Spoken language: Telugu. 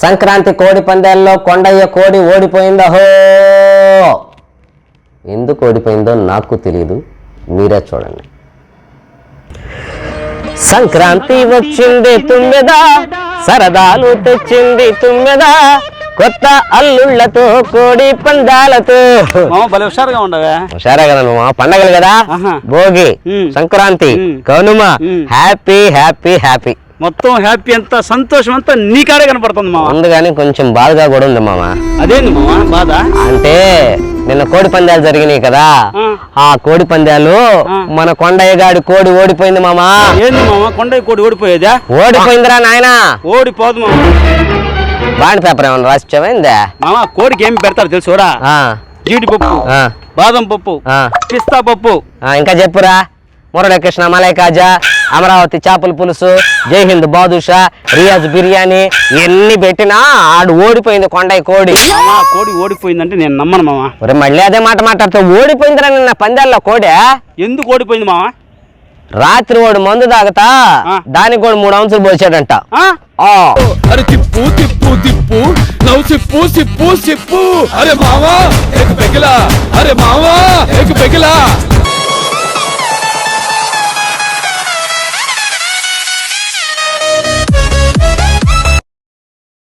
సంక్రాంతి కోడి పందాల్లో కొండయ్య కోడి ఓడిపోయిందహో. ఎందుకు ఓడిపోయిందో నాకు తెలియదు, మీరే చూడండి. సంక్రాంతి వచ్చింది తుమ్మెదా, సరదాలు తెచ్చింది తుమ్మెదా, కొత్త అల్లుళ్లతో కోడి పందాలతో. హుషారుగా ఉండవే. హుషారే కదా పండగలు కదా, Bhogi, Sankranti, Kanuma, happy happy happy. మొత్తం హ్యాపీ అంతా సంతోషం అంతా నీ కాడే కనపడుతుంది మామ. అందుకని కొంచెం బాధగా కూడా ఉంది మామ. అదేంది మామ బాధ? అంటే నిన్న కోడి పందాలు జరిగినాయి కదా, ఆ కోడి పందాలు మన కొండయ్య గాడి కోడి ఓడిపోయింది మామ. ఏంది మామ కొండయ్య కోడి ఓడిపోయేదా? ఓడిపోయిందిరా నాయన. ఓడిపోదు మామ. బాండ్ పేపర్ ఏమన్నా రాసిచ్చావైందా మామ? కోడికి ఏమి పెడతారు తెలుసురా? జీడిపప్పు, బాదం పప్పు, పిస్తా పప్పు. ఇంకా చెప్పురా. మురళీకృష్ణ మలై కాజా, అమరావతి చేపల పులుసు, జై హింద్ బాదుషా, రియాజ్ బిర్యానీ ఎన్ని పెట్టినా ఆడు ఓడిపోయింది కొండయ్య కోడి. కోడి ఓడిపోయిందంటే నేను నమ్మను మామ. మళ్ళీ అదే మాట మాట్లాడుతావు. ఓడిపోయిందిరా నిన్న పందాల్లో కోడి. ఎందుకు ఓడిపోయింది మామ? రాత్రి వాడు మందు తాగుతా దానికి కూడా 3 ounces పోసాడంట. అరే తిప్పు తిప్పు తిప్పు నవ్వు సిప్పు సిప్పు సిప్పు. అరే మావా ఎక్ పెగిలా, అరే మావా ఎక్ పెగిలా.